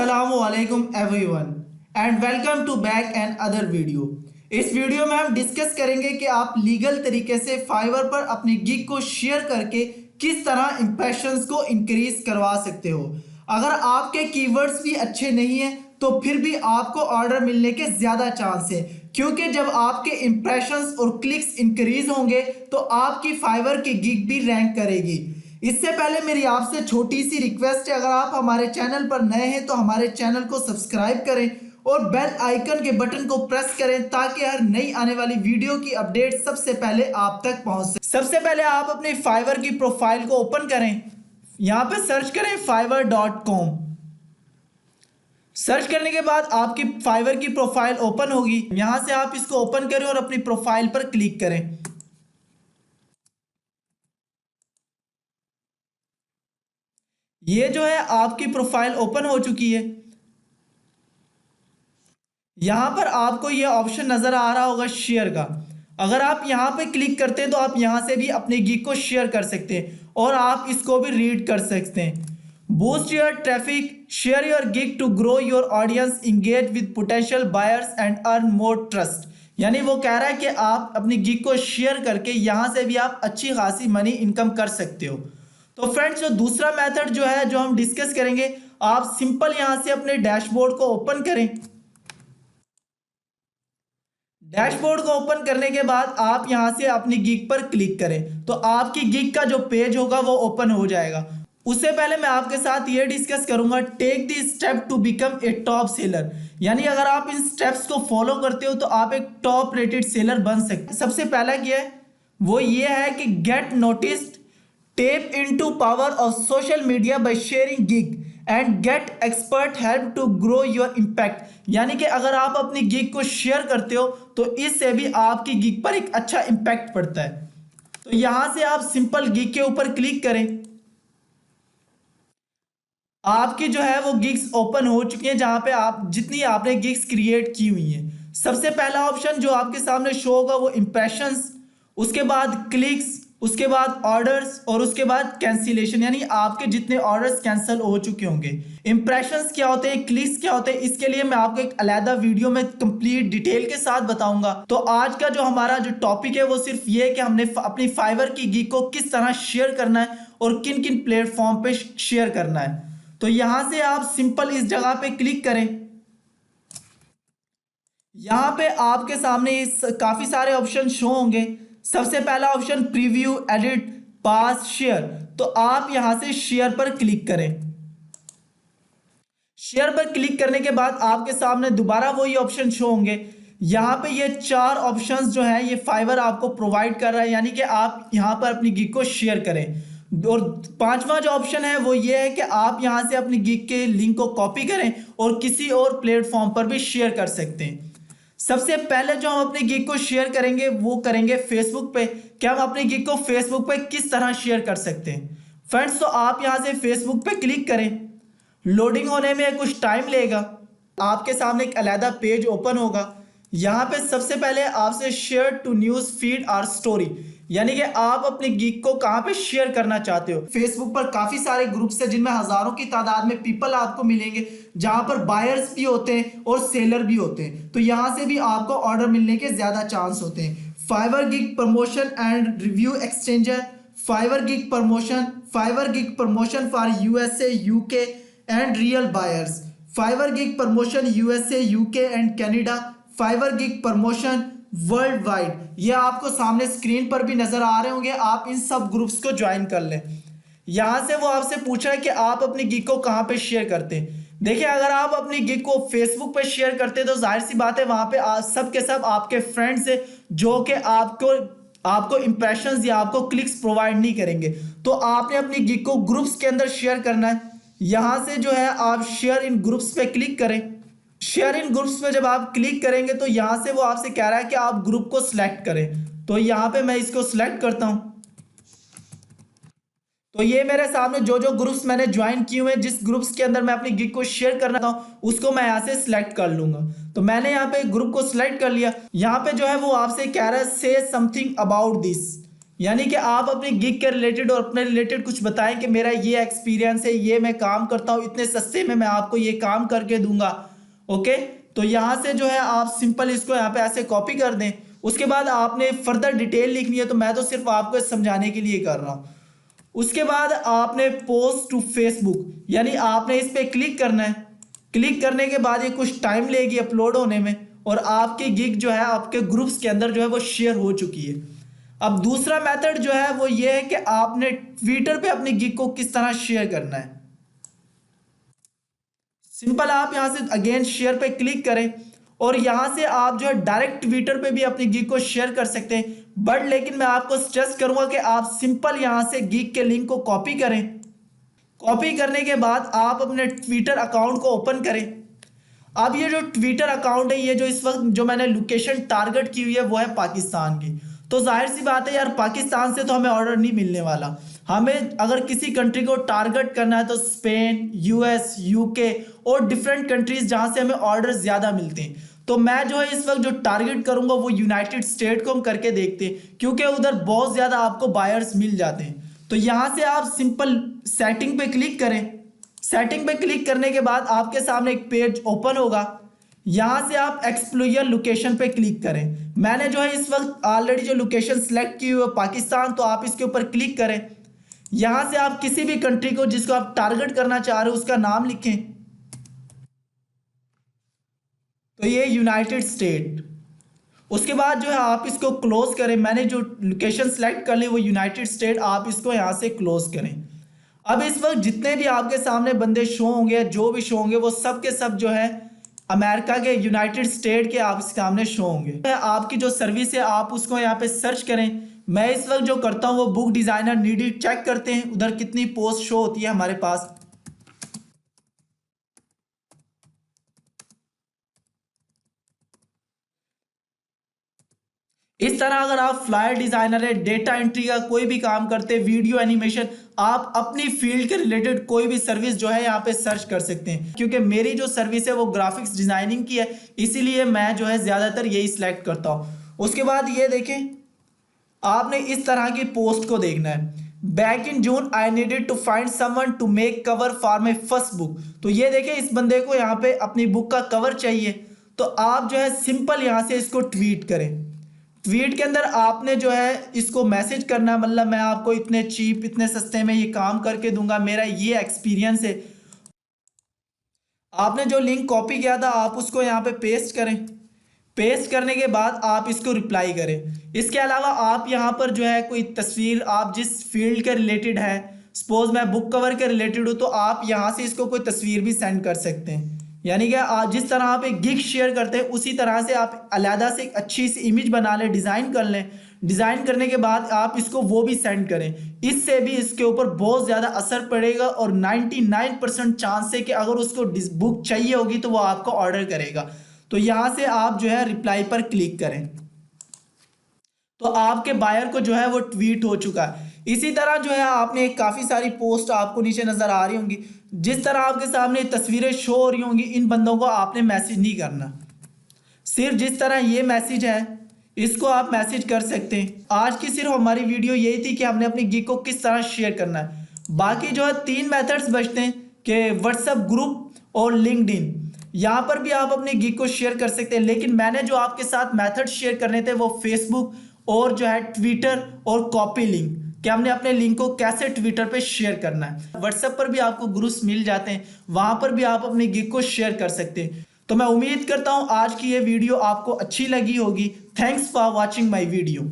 अस्सलामुअलैकुम everyone and welcome to back and other video. इस video में हम डिस्कस करेंगे कि आप लीगल तरीके से फाइवर पर अपनी गिग को शेयर करके किस तरह इंप्रेशंस को इंक्रीज करवा सकते हो। अगर आपके कीवर्ड्स भी अच्छे नहीं हैं तो फिर भी आपको ऑर्डर मिलने के ज़्यादा चांस है, क्योंकि जब आपके इंप्रेशंस और क्लिक्स इंक्रीज होंगे तो आपकी फाइवर की गिग भी रैंक करेगी। इससे पहले मेरी आपसे छोटी सी रिक्वेस्ट है, अगर आप हमारे चैनल पर नए हैं तो हमारे चैनल को सब्सक्राइब करें और बेल आइकन के बटन को प्रेस करें ताकि हर नई आने वाली वीडियो की अपडेट सबसे पहले आप तक पहुंच सके। सबसे पहले आप अपने फाइवर की प्रोफाइल को ओपन करें। यहां पे सर्च करें fiverr.com। सर्च करने के बाद आपकी फाइवर की प्रोफाइल ओपन होगी। यहां से आप इसको ओपन करें और अपनी प्रोफाइल पर क्लिक करें। ये जो है आपकी प्रोफाइल ओपन हो चुकी है। यहां पर आपको ये ऑप्शन नजर आ रहा होगा शेयर का। अगर आप यहां पे क्लिक करते हैं तो आप यहां से भी अपने गिग को शेयर कर सकते हैं और आप इसको भी रीड कर सकते हैं। Boost your traffic, share your gig to grow your audience, engage with potential buyers and earn more trust. यानी वो कह रहा है कि आप अपनी गिग को शेयर करके यहां से भी आप अच्छी खासी मनी इनकम कर सकते हो। तो फ्रेंड्स, जो दूसरा मेथड जो है जो हम डिस्कस करेंगे, आप सिंपल यहां से अपने डैशबोर्ड को ओपन करें। डैशबोर्ड को ओपन करने के बाद आप यहां से अपनी गिग पर क्लिक करें तो आपकी गिग का जो पेज होगा वो ओपन हो जाएगा। उससे पहले मैं आपके साथ ये डिस्कस करूंगा, take the step to become a top seller. यानी अगर आप इन स्टेप्स को फॉलो करते हो तो आप एक टॉप रेटेड सेलर बन सकते हैं। सबसे पहला क्या है, वो ये है कि gate noticed, tap into power of social media by sharing gig and get expert help to grow your impact। यानी कि अगर आप अपनी गिग को शेयर करते हो तो इससे भी आपकी गिग पर एक अच्छा इम्पैक्ट पड़ता है। तो यहां से आप सिंपल गिग के ऊपर क्लिक करें। आपकी जो है वो गिग्स ओपन हो चुकी हैं जहां पे आप जितनी आपने गिग्स क्रिएट की हुई हैं। सबसे पहला ऑप्शन जो आपके सामने शो होगा वो इंप्रेशंस, उसके बाद क्लिक्स, उसके बाद ऑर्डर्स और उसके बाद कैंसिलेशन, यानी आपके जितने ऑर्डर्स कैंसिल हो चुके होंगे। इंप्रेशंस क्या होते हैं, क्लिक्स क्या होते हैं, इसके लिए मैं आपको एक अलग वीडियो में कंप्लीट डिटेल के साथ बताऊंगा। तो आज का जो हमारा जो टॉपिक है वो सिर्फ ये है कि हमने अपनी फाइवर की गिग को किस तरह शेयर करना है और किन किन प्लेटफॉर्म पे शेयर करना है। तो यहां से आप सिंपल इस जगह पे क्लिक करें। यहां पे आपके सामने काफी सारे ऑप्शन शो होंगे। सबसे पहला ऑप्शन प्रीव्यू, एडिट, पास, शेयर। तो आप यहां से शेयर पर क्लिक करें। शेयर पर क्लिक करने के बाद आपके सामने दोबारा वही ऑप्शन शो होंगे। यहां पे ये चार ऑप्शंस जो है ये फाइवर आपको प्रोवाइड कर रहा है, यानी कि आप यहां पर अपनी गिग को शेयर करें। और पांचवा जो ऑप्शन है वो ये है कि आप यहां से अपनी गिग के लिंक को कॉपी करें और किसी और प्लेटफॉर्म पर भी शेयर कर सकते हैं। सबसे पहले जो हम अपनी गिग को शेयर करेंगे वो करेंगे फेसबुक पे। क्या हम अपनी गिग को फेसबुक पे किस तरह शेयर कर सकते हैं फ्रेंड्स? तो आप यहां से फेसबुक पे क्लिक करें। लोडिंग होने में कुछ टाइम लेगा। आपके सामने एक अलग पेज ओपन होगा। यहाँ पे सबसे पहले आपसे शेयर टू न्यूज फीड और स्टोरी, यानी कि आप अपनी गिग को कहाँ पे शेयर करना चाहते हो। फेसबुक पर काफी सारे ग्रुप्स हैं जिनमें हजारों की तादाद में पीपल आपको मिलेंगे, जहां पर बायर्स भी होते हैं और सेलर भी होते हैं। तो यहाँ से भी आपको ऑर्डर मिलने के ज्यादा चांस होते हैं। Fiverr gig promotion and review exchanger, Fiverr gig promotion for USA, UK and real buyers, Fiverr gig promotion USA, UK and Canada, Fiverr gig promotion world wide. ये आपको सामने स्क्रीन पर भी नजर आ रहे होंगे। आप इन सब ग्रुप्स को ज्वाइन कर लें। यहां से वो आपसे पूछा है कि आप अपनी गिग को कहां पे शेयर करते हैं। देखिए, अगर आप अपनी गिग को फेसबुक पे शेयर करते हैं तो जाहिर सी बात है वहां पे सब के सब आपके फ्रेंड्स है जो कि आपको इंप्रेशंस या आपको क्लिक्स प्रोवाइड नहीं करेंगे। तो आपने अपनी गिग को ग्रुप्स के अंदर शेयर करना है। यहां से जो है आप शेयर इन ग्रुप्स पे क्लिक करें। शेयर इन ग्रुप्स पे जब आप क्लिक करेंगे तो यहां से वो आपसे कह रहा है कि आप ग्रुप को सिलेक्ट करें। तो यहां पे मैं इसको सिलेक्ट करता हूं। तो ये मेरे सामने जो जो ग्रुप्स मैंने ज्वाइन किए हुए हैं, जिस ग्रुप्स के अंदर मैं अपनी गिग को शेयर करना था उसको मैं यहां से सिलेक्ट कर लूंगा। तो मैंने यहाँ पे ग्रुप को सिलेक्ट कर लिया। यहाँ पे जो है वो आपसे कह रहा है से समथिंग अबाउट दिस, यानी कि आप अपने गिग के रिलेटेड और अपने रिलेटेड कुछ बताएं कि मेरा ये एक्सपीरियंस है, ये मैं काम करता हूँ, इतने सस्ते में मैं आपको ये काम करके दूंगा। ओके, तो यहाँ से जो है आप सिंपल इसको यहाँ पे ऐसे कॉपी कर दें। उसके बाद आपने फर्दर डिटेल लिखनी है, तो मैं तो सिर्फ आपको समझाने के लिए कर रहा हूँ। उसके बाद आपने पोस्ट टू फेसबुक, यानी आपने इस पर क्लिक करना है। क्लिक करने के बाद ये कुछ टाइम लेगी अपलोड होने में, और आपकी गिग जो है आपके ग्रुप्स के अंदर जो है वो शेयर हो चुकी है। अब दूसरा मेथड जो है वो ये है कि आपने ट्विटर पे अपनी गिग को किस तरह शेयर करना है। सिंपल, आप यहां से अगेन शेयर पे क्लिक करें, और यहां से आप जो है डायरेक्ट ट्विटर पे भी अपनी गिग को शेयर कर सकते हैं। बट लेकिन मैं आपको सजेस्ट करूंगा कि आप सिंपल यहां से गिग के लिंक को कॉपी करें। कॉपी करने के बाद आप अपने ट्विटर अकाउंट को ओपन करें। अब ये जो ट्विटर अकाउंट है, ये जो इस वक्त जो मैंने लोकेशन टारगेट की हुई है वो है पाकिस्तान की। तो जाहिर सी बात है यार, पाकिस्तान से तो हमें ऑर्डर नहीं मिलने वाला। हमें अगर किसी कंट्री को टारगेट करना है तो स्पेन, यूएस, यूके और डिफरेंट कंट्रीज जहां से हमें ऑर्डर ज्यादा मिलते हैं। तो मैं जो है इस वक्त जो टारगेट करूंगा वो यूनाइटेड स्टेट को हम करके देखते हैं, क्योंकि उधर बहुत ज्यादा आपको बायर्स मिल जाते हैं। तो यहां से आप सिंपल सेटिंग पे क्लिक करें। सेटिंग पे क्लिक करने के बाद आपके सामने एक पेज ओपन होगा। यहां से आप एक्सप्लोर लोकेशन पे क्लिक करें। मैंने जो है इस वक्त ऑलरेडी जो लोकेशन सेलेक्ट की हुई है पाकिस्तान, तो आप इसके ऊपर क्लिक करें। यहां से आप किसी भी कंट्री को जिसको आप टारगेट करना चाह रहे हो उसका नाम लिखें। तो ये यूनाइटेड स्टेट। उसके बाद जो है आप इसको क्लोज करें। मैंने जो लोकेशन सेलेक्ट कर ली वो यूनाइटेड स्टेट, आप इसको यहां से क्लोज करें। अब इस वक्त जितने भी आपके सामने बंदे शो होंगे, जो भी शो होंगे, वो सब के सब जो है अमेरिका के, यूनाइटेड स्टेट के आप सामने शो होंगे। आपकी जो सर्विस है आप उसको यहाँ पे सर्च करें। मैं इस वक्त जो करता हूँ वो बुक डिजाइनर नीडी चेक करते हैं उधर कितनी पोस्ट शो होती है हमारे पास। इस तरह अगर आप फ्लायर डिजाइनर है, डेटा एंट्री का कोई भी काम करते हैं, वीडियो एनिमेशन, आप अपनी फील्ड के रिलेटेड कोई भी सर्विस जो है यहाँ पे सर्च कर सकते हैं। क्योंकि मेरी जो सर्विस है वो ग्राफिक्स डिजाइनिंग की है, इसीलिए मैं जो है ज्यादातर यही सिलेक्ट करता हूँ। उसके बाद ये देखें, आपने इस तरह की पोस्ट को देखना है। Back in June I needed to find someone to make cover for my first book. तो ये देखें, इस बंदे को यहाँ पे अपनी बुक का कवर चाहिए। तो आप जो है सिंपल यहाँ से इसको ट्वीट करें। ट्वीट के अंदर आपने जो है इसको मैसेज करना, मतलब मैं आपको इतने चीप, इतने सस्ते में ये काम करके दूंगा, मेरा ये एक्सपीरियंस है। आपने जो लिंक कॉपी किया था आप उसको यहाँ पे पेस्ट करें। पेस्ट करने के बाद आप इसको रिप्लाई करें। इसके अलावा आप यहाँ पर जो है कोई तस्वीर, आप जिस फील्ड के रिलेटेड है, सपोज मैं बुक कवर के रिलेटेड हूँ, तो आप यहाँ से इसको कोई तस्वीर भी सेंड कर सकते हैं। यानी कि आप जिस तरह आप एक गिग शेयर करते हैं उसी तरह से आप अलहदा से एक अच्छी सी इमेज बना लें, डिज़ाइन कर लें। डिज़ाइन करने के बाद आप इसको वो भी सेंड करें। इससे भी इसके ऊपर बहुत ज़्यादा असर पड़ेगा, और 99% चांस है कि अगर उसको बुक चाहिए होगी तो वो आपको ऑर्डर करेगा। तो यहाँ से आप जो है रिप्लाई पर क्लिक करें, तो आपके बायर को जो है वो ट्वीट हो चुका है। इसी तरह जो है आपने काफ़ी सारी पोस्ट आपको नीचे नज़र आ रही होंगी। जिस तरह आपके सामने तस्वीरें शो हो रही होंगी, इन बंदों को आपने मैसेज नहीं करना। सिर्फ जिस तरह ये मैसेज है इसको आप मैसेज कर सकते हैं। आज की सिर्फ हमारी वीडियो यही थी कि हमने अपनी गिग को किस तरह शेयर करना है। बाकी जो है 3 मेथड्स बचते हैं कि व्हाट्सएप ग्रुप और लिंक्डइन। यहाँ पर भी आप अपनी गिग को शेयर कर सकते हैं, लेकिन मैंने जो आपके साथ मेथड शेयर करने थे वो फेसबुक और जो है ट्विटर और कॉपी लिंक, कि हमने अपने लिंक को कैसे ट्विटर पे शेयर करना है। व्हाट्सएप पर भी आपको ग्रुप्स मिल जाते हैं, वहां पर भी आप अपनी गिग को शेयर कर सकते हैं। तो मैं उम्मीद करता हूं आज की ये वीडियो आपको अच्छी लगी होगी। Thanks for watching my video.